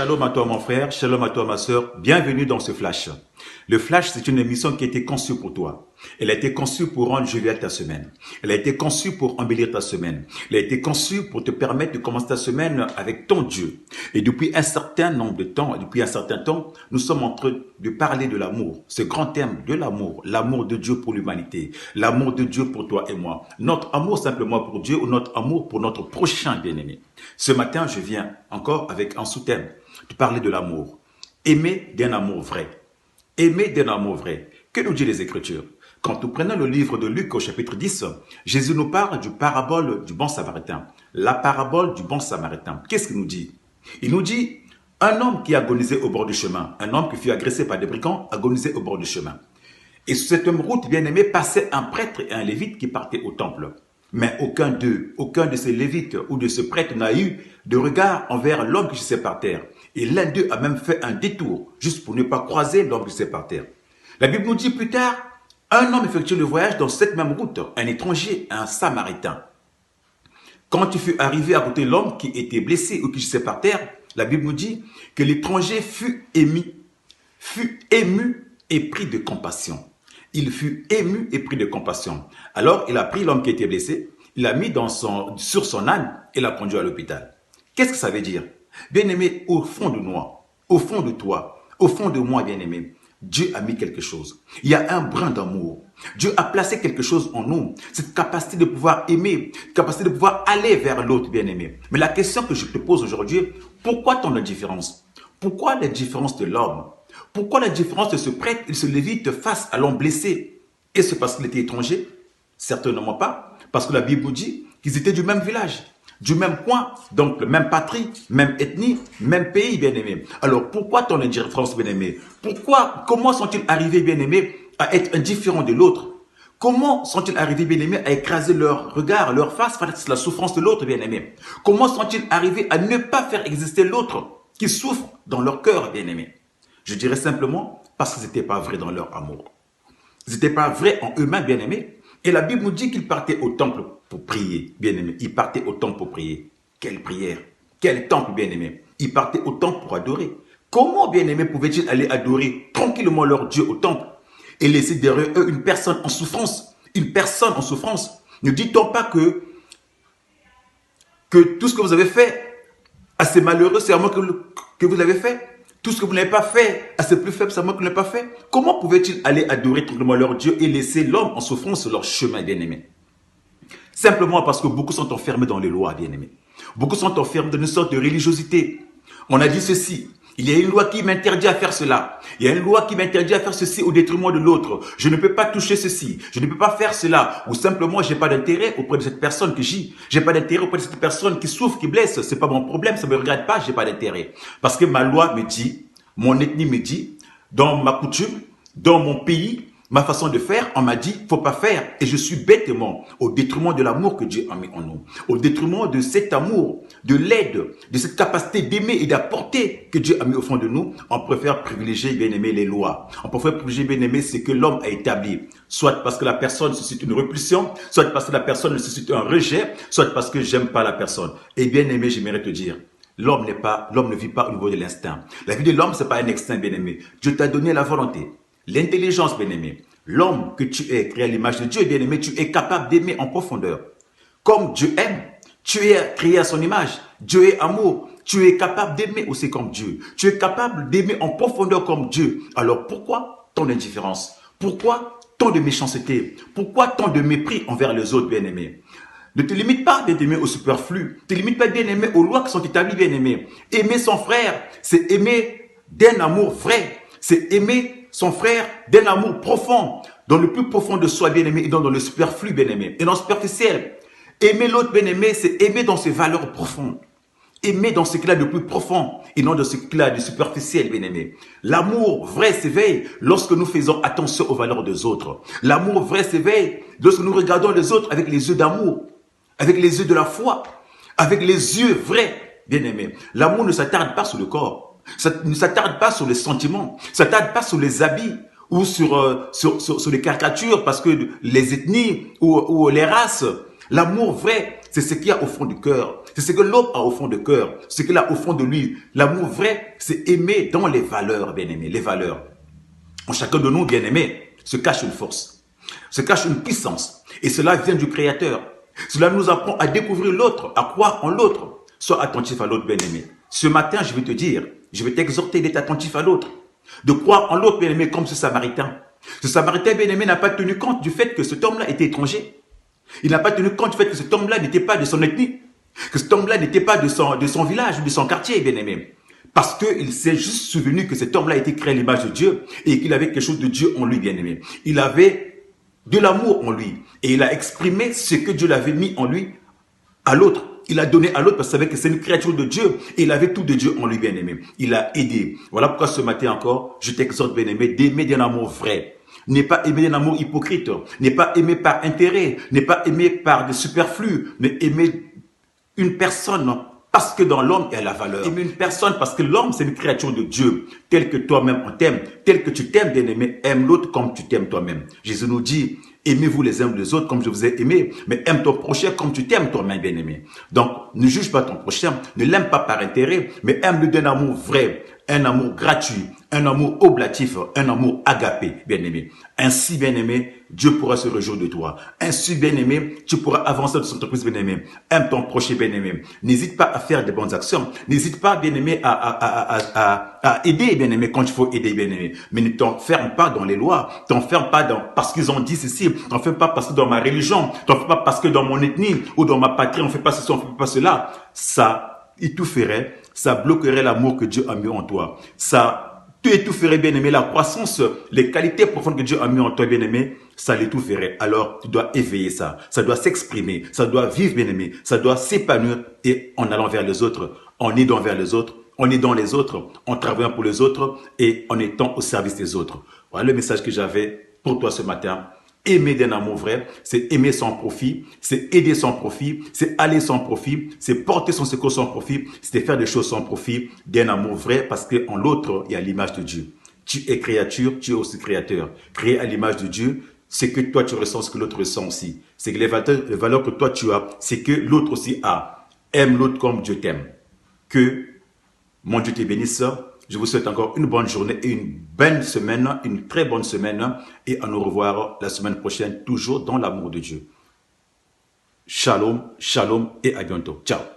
Shalom à toi mon frère, shalom à toi ma sœur, bienvenue dans ce flash. Le flash, c'est une émission qui a été conçue pour toi. Elle a été conçue pour rendre joviale ta semaine. Elle a été conçue pour embellir ta semaine. Elle a été conçue pour te permettre de commencer ta semaine avec ton Dieu. Et depuis un certain nombre de temps, depuis un certain temps, nous sommes en train de parler de l'amour. Ce grand thème de l'amour de Dieu pour l'humanité, l'amour de Dieu pour toi et moi. Notre amour simplement pour Dieu ou notre amour pour notre prochain bien-aimé. Ce matin, je viens encore avec un sous-thème de parler de l'amour. Aimer d'un amour vrai. Aimer d'un amour vrai. Que nous dit les Écritures? Quand nous prenons le livre de Luc au chapitre 10, Jésus nous parle du parabole du bon samaritain. La parabole du bon samaritain. Qu'est-ce qu'il nous dit? Il nous dit, un homme qui agonisait au bord du chemin, un homme qui fut agressé par des brigands, agonisait au bord du chemin. Et sur cette même route, bien aimé, passait un prêtre et un lévite qui partaient au temple. Mais aucun de ces lévites ou de ce prêtre n'a eu de regard envers l'homme qui gisait par terre. Et l'un d'eux a même fait un détour, juste pour ne pas croiser l'homme qui gisait par terre. La Bible nous dit plus tard, un homme effectue le voyage dans cette même route, un étranger, un samaritain. Quand il fut arrivé à côté de l'homme qui était blessé ou qui gisait par terre, la Bible nous dit que l'étranger fut ému et pris de compassion. Il fut ému et pris de compassion. Alors, il a pris l'homme qui était blessé, il l'a mis sur son âne et l'a conduit à l'hôpital. Qu'est-ce que ça veut dire? Bien-aimé, au fond de moi, au fond de toi, au fond de moi, bien-aimé, Dieu a mis quelque chose. Il y a un brin d'amour. Dieu a placé quelque chose en nous. Cette capacité de pouvoir aimer, cette capacité de pouvoir aller vers l'autre, bien-aimé. Mais la question que je te pose aujourd'hui, pourquoi tant de différence? Pourquoi la différence de l'homme? Pourquoi la différence de ce prêtre et ce lévite face à l'homme blessé? Est-ce parce qu'il était étranger? Certainement pas. Parce que la Bible nous dit qu'ils étaient du même village, du même coin, donc même patrie, même ethnie, même pays, bien-aimé. Alors pourquoi tant de différence, bien-aimé? Comment sont-ils arrivés, bien-aimé, à être indifférents de l'autre? Comment sont-ils arrivés, bien-aimés, à écraser leur regard, leur face face à la souffrance de l'autre, bien-aimé? Comment sont-ils arrivés à ne pas faire exister l'autre qui souffre dans leur cœur, bien-aimé? Je dirais simplement parce qu'ils n'étaient pas vrais dans leur amour. Ils n'étaient pas vrais en eux-mêmes, bien-aimés. Et la Bible nous dit qu'ils partaient au temple pour prier, bien-aimés. Ils partaient au temple pour prier. Quelle prière! Quel temple, bien-aimés! Ils partaient au temple pour adorer. Comment, bien-aimés, pouvaient-ils aller adorer tranquillement leur Dieu au temple et laisser derrière eux une personne en souffrance? Une personne en souffrance. Ne dit-on pas que tout ce que vous avez fait à ces malheureux, c'est à moi que vous l'avez fait? Tout ce que vous n'avez pas fait à ces plus faibles, c'est à moi que vous n'avez pas fait. Comment pouvaient-ils aller adorer tranquillement leur Dieu et laisser l'homme en souffrance sur leur chemin, bien-aimé? Simplement parce que beaucoup sont enfermés dans les lois, bien-aimés. Beaucoup sont enfermés dans une sorte de religiosité. On a dit ceci. Il y a une loi qui m'interdit à faire cela. Il y a une loi qui m'interdit à faire ceci au détriment de l'autre. Je ne peux pas toucher ceci. Je ne peux pas faire cela. Ou simplement, je n'ai pas d'intérêt auprès de cette personne que j'ai. Je n'ai pas d'intérêt auprès de cette personne qui souffre, qui blesse. Ce n'est pas mon problème, ça ne me regarde pas, je n'ai pas d'intérêt. Parce que ma loi me dit, mon ethnie me dit, dans ma coutume, dans mon pays, ma façon de faire, on m'a dit, faut pas faire. Et je suis bêtement au détriment de l'amour que Dieu a mis en nous. Au détriment de cet amour, de l'aide, de cette capacité d'aimer et d'apporter que Dieu a mis au fond de nous. On préfère privilégier, bien aimer, les lois. On préfère privilégier, bien aimer, ce que l'homme a établi. Soit parce que la personne suscite une repulsion, soit parce que la personne suscite un rejet, soit parce que j'aime pas la personne. Et bien aimé, j'aimerais te dire, l'homme ne vit pas au niveau de l'instinct. La vie de l'homme, c'est pas un instinct, bien aimé. Dieu t'a donné la volonté. L'intelligence, bien-aimé, l'homme que tu es, créé à l'image de Dieu, bien-aimé, tu es capable d'aimer en profondeur. Comme Dieu aime, tu es créé à son image. Dieu est amour. Tu es capable d'aimer aussi comme Dieu. Tu es capable d'aimer en profondeur comme Dieu. Alors pourquoi tant d'indifférence? Pourquoi tant de méchanceté? Pourquoi tant de mépris envers les autres, bien-aimés? Ne te limite pas, bien-aimé, au superflu. Ne te limite pas, bien-aimé, aux lois qui sont établies, bien-aimé. Aimer son frère, c'est aimer d'un amour vrai. C'est aimer son frère d'un amour profond, dans le plus profond de soi, bien-aimé, et dans le superflu, bien-aimé, et dans le superficiel. Aimer l'autre, bien-aimé, c'est aimer dans ses valeurs profondes. Aimer dans ce qu'il a de plus profond, et non dans ce qu'il a de superficiel, bien-aimé. L'amour vrai s'éveille lorsque nous faisons attention aux valeurs des autres. L'amour vrai s'éveille lorsque nous regardons les autres avec les yeux d'amour, avec les yeux de la foi, avec les yeux vrais, bien-aimé. L'amour ne s'attarde pas sur le corps. Ça ne s'attarde pas sur les sentiments, ça ne s'attarde pas sur les habits ou sur les caricatures parce que les ethnies ou les races. L'amour vrai, c'est ce qu'il y a au fond du cœur. C'est ce que l'homme a au fond de cœur, ce qu'il a au fond de lui. L'amour vrai, c'est aimer dans les valeurs, bien-aimés, les valeurs. En chacun de nous, bien-aimés, se cache une force, se cache une puissance. Et cela vient du Créateur. Cela nous apprend à découvrir l'autre, à croire en l'autre. Sois attentif à l'autre, bien-aimé. Ce matin, je vais te dire, je vais t'exhorter d'être attentif à l'autre, de croire en l'autre, bien-aimé, comme ce Samaritain. Ce Samaritain, bien-aimé, n'a pas tenu compte du fait que cet homme-là était étranger. Il n'a pas tenu compte du fait que cet homme-là n'était pas de son ethnie, que cet homme-là n'était pas de son village ou de son quartier, bien-aimé. Parce qu'il s'est juste souvenu que cet homme-là a été créé à l'image de Dieu et qu'il avait quelque chose de Dieu en lui, bien-aimé. Il avait de l'amour en lui et il a exprimé ce que Dieu l'avait mis en lui à l'autre. Il a donné à l'autre parce qu'il savait que c'est une créature de Dieu et il avait tout de Dieu en lui, bien-aimé. Il a aidé. Voilà pourquoi ce matin encore, je t'exhorte, bien-aimé, d'aimer d'un amour vrai. N'est pas aimer d'un amour hypocrite, n'est pas aimer par intérêt, n'est pas aimer par des superflus, mais aimer une personne parce que dans l'homme, il y a la valeur. Aimer une personne parce que l'homme, c'est une créature de Dieu. Tel que toi-même on t'aime, tel que tu t'aimes, bien-aimé, aime l'autre comme tu t'aimes toi-même. Jésus nous dit, aimez-vous les uns les autres comme je vous ai aimé, mais aime ton prochain comme tu t'aimes toi-même, bien-aimé. Donc, ne juge pas ton prochain, ne l'aime pas par intérêt, mais aime-le d'un amour vrai, un amour gratuit, un amour oblatif, un amour agapé, bien-aimé. Ainsi, bien-aimé, Dieu pourra se réjouir de toi. Ainsi, bien-aimé, tu pourras avancer dans ton entreprise, bien-aimé. Aime ton prochain, bien-aimé. N'hésite pas à faire de bonnes actions. N'hésite pas, bien-aimé, à aider, bien-aimé, quand il faut aider, bien-aimé. Mais ne t'enferme pas dans les lois. T'enferme pas parce qu'ils ont dit ceci. T'enferme pas parce que dans ma religion. T'enferme pas parce que dans mon ethnie ou dans ma patrie, on fait pas ceci, on fait pas cela. Ça étoufferait, ça bloquerait l'amour que Dieu a mis en toi. Ça tu étoufferais, bien-aimé, la croissance, les qualités profondes que Dieu a mis en toi, bien-aimé, ça l'étoufferait. Alors, tu dois éveiller ça. Ça doit s'exprimer. Ça doit vivre, bien-aimé. Ça doit s'épanouir et en allant vers les autres, en aidant vers les autres, en aidant les autres, en travaillant pour les autres et en étant au service des autres. Voilà le message que j'avais pour toi ce matin. Aimer d'un amour vrai, c'est aimer sans profit, c'est aider sans profit, c'est aller sans profit, c'est porter son secours sans profit, c'est faire des choses sans profit, d'un amour vrai parce qu'en l'autre, il y a l'image de Dieu. Tu es créature, tu es aussi créateur. Créé à l'image de Dieu, c'est que toi tu ressens ce que l'autre ressent aussi. C'est que les valeurs que toi tu as, c'est que l'autre aussi a. Aime l'autre comme Dieu t'aime. Que mon Dieu te bénisse. Je vous souhaite encore une bonne journée et une belle semaine, une très bonne semaine. Et à nous revoir la semaine prochaine, toujours dans l'amour de Dieu. Shalom, shalom et à bientôt. Ciao.